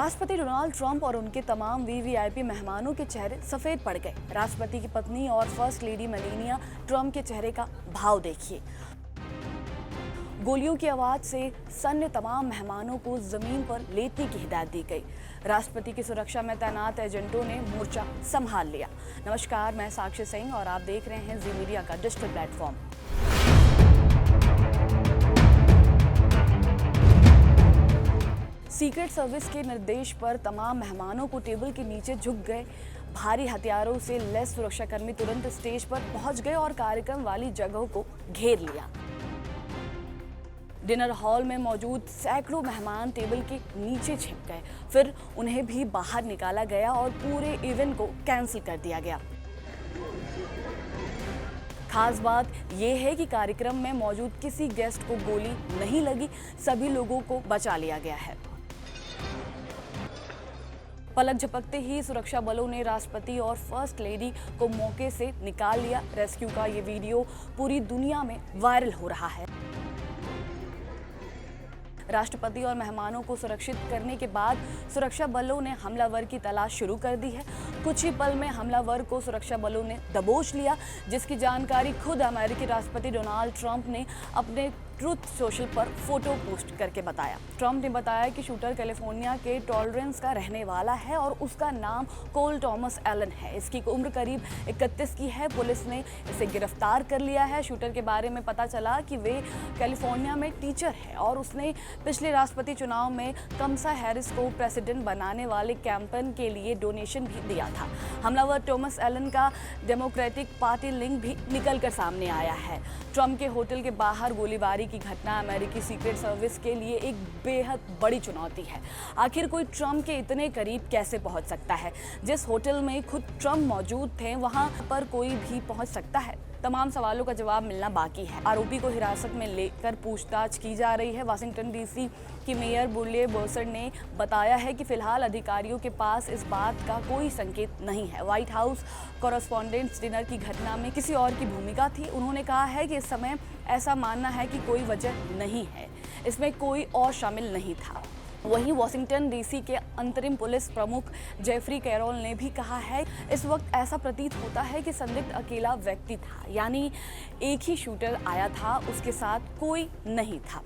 राष्ट्रपति Donald Trump और उनके तमाम वीवीआईपी मेहमानों के चेहरे सफेद पड़ गए। राष्ट्रपति की पत्नी और फर्स्ट लेडी मेलानिया ट्रंप के चेहरे का भाव देखिए। गोलियों की आवाज से सन्न तमाम मेहमानों को जमीन पर लेटने की हिदायत दी गई। राष्ट्रपति की सुरक्षा में तैनात एजेंटों ने मोर्चा संभाल लिया। नमस्कार, मैं साक्षी सिंह और आप देख रहे हैं जी मीडिया का डिजिटल प्लेटफॉर्म। सीक्रेट सर्विस के निर्देश पर तमाम मेहमानों को टेबल के नीचे झुक गए। भारी हथियारों से लैस सुरक्षाकर्मी तुरंत स्टेज पर पहुंच गए और कार्यक्रम वाली जगहों को घेर लिया। डिनर हॉल में मौजूद सैकड़ों मेहमान टेबल के नीचे छिप गए। फिर उन्हें भी बाहर निकाला गया और पूरे इवेंट को कैंसिल कर दिया गया। खास बात यह है कि कार्यक्रम में मौजूद किसी गेस्ट को गोली नहीं लगी, सभी लोगों को बचा लिया गया है। पलक झपकते ही सुरक्षा बलों ने राष्ट्रपति और फर्स्ट लेडी को मौके से निकाल लिया। रेस्क्यू का ये वीडियो पूरी दुनिया में वायरल हो रहा है। राष्ट्रपति और मेहमानों को सुरक्षित करने के बाद सुरक्षा बलों ने हमलावर की तलाश शुरू कर दी है। कुछ ही पल में हमलावर को सुरक्षा बलों ने दबोच लिया, जिसकी जानकारी खुद अमेरिकी राष्ट्रपति डोनाल्ड ट्रंप ने अपने ट्रूथ सोशल पर फोटो पोस्ट करके बताया। ट्रंप ने बताया कि शूटर कैलिफोर्निया के टॉलरेंस का रहने वाला है और उसका नाम कोल थॉमस एलन है। इसकी उम्र करीब 31 की है। पुलिस ने इसे गिरफ्तार कर लिया है। शूटर के बारे में पता चला कि वे कैलिफोर्निया में टीचर है और उसने पिछले राष्ट्रपति चुनाव में कमला हैरिस को प्रेसिडेंट बनाने वाले कैंपेन के लिए डोनेशन भी दिया था। हमलावर थॉमस एलन का डेमोक्रेटिक पार्टी लिंक भी निकलकर सामने आया है। ट्रंप के होटल के बाहर गोलीबारी की घटना अमेरिकी सीक्रेट सर्विस के लिए एक बेहद बड़ी चुनौती है। आखिर कोई ट्रंप के इतने करीब कैसे पहुंच सकता है? जिस होटल में खुद ट्रंप मौजूद थे वहां पर कोई भी पहुंच सकता है? तमाम सवालों का जवाब मिलना बाकी है। आरोपी को हिरासत में लेकर पूछताछ की जा रही है। वाशिंगटन डीसी की मेयर बुर्ले बोसर ने बताया है कि फिलहाल अधिकारियों के पास इस बात का कोई संकेत नहीं है। व्हाइट हाउस कॉरेस्पॉन्डेंट्स डिनर की घटना में किसी और की भूमिका थी। उन्होंने कहा है कि इस समय ऐसा मानना है कि कोई वजह नहीं है, इसमें कोई और शामिल नहीं था। वहीं वाशिंगटन डीसी के अंतरिम पुलिस प्रमुख जेफरी कैरोल ने भी कहा है, इस वक्त ऐसा प्रतीत होता है कि संदिग्ध अकेला व्यक्ति था, यानी एक ही शूटर आया था, उसके साथ कोई नहीं था।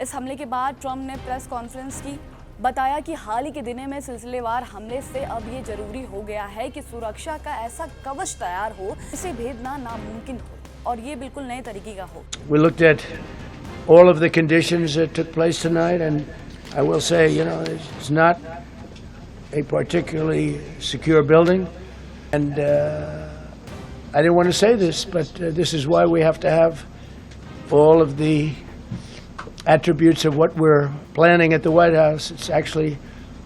इस हमले के बाद ट्रंप ने प्रेस कॉन्फ्रेंस की, बताया कि हाल ही के दिनों में सिलसिलेवार हमले से अब ये जरूरी हो गया है कि सुरक्षा का ऐसा कवच तैयार हो जिसे भेदना नामुमकिन हो और ये बिल्कुल नए तरीके का हो। We looked at all of the conditions that took place tonight, and I will say, it's not a particularly secure building, and I didn't want to say this, but this is why we have to have all of the attributes of what we're planning at the White House. It's actually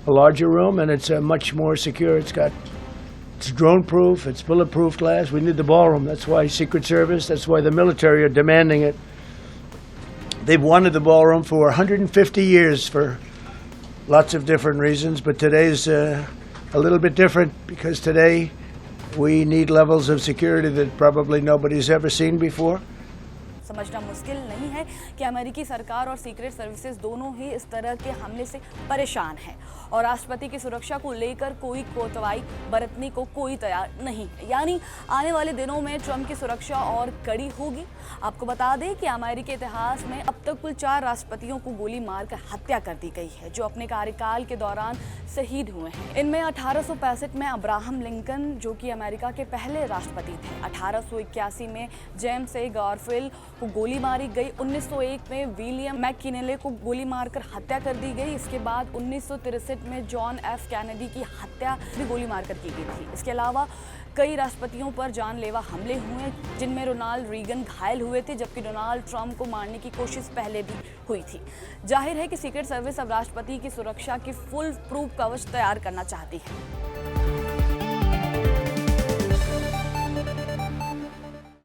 a larger room, and it's much more secure. It's drone-proof, it's bulletproof glass. We need the ballroom. That's why Secret Service, that's why the military are demanding it. They've wanted the ballroom for 150 years for lots of different reasons, but today's a little bit different because today we need levels of security that probably nobody's ever seen before. समझना मुश्किल नहीं है कि अमेरिकी सरकार और secret services दोनों ही इस तरह के हमले से परेशान हैं और राष्ट्रपति की सुरक्षा को लेकर कोई कोताही बरतने को कोई तैयार नहीं है। यानी आने वाले दिनों में ट्रंप की सुरक्षा और कड़ी होगी। आपको बता दें कि अमेरिकी इतिहास में अब तक कुल 4 राष्ट्रपतियों को गोली मारकर हत्या कर दी गई है, जो अपने कार्यकाल के दौरान शहीद हुए हैं। इनमें 1865 में अब्राहम लिंकन, जो कि अमेरिका के पहले राष्ट्रपति थे। 1881 में जेम्स ए गारफील्ड को गोली मारी गई। 1901 में विलियम मैककिनले को गोली मारकर हत्या कर दी गई। इसके बाद 1963 में जॉन एफ कैनेडी की हत्या भी गोली मारकर की गई थी। इसके अलावा कई राष्ट्रपतियों पर जानलेवा हमले हुए, जिनमें रोनाल्ड रीगन घायल हुए थे, जबकि डोनाल्ड ट्रंप को मारने की कोशिश पहले भी हुई थी। जाहिर है कि सीक्रेट सर्विस अब राष्ट्रपति की सुरक्षा की फुल प्रूफ कवच तैयार करना चाहती है।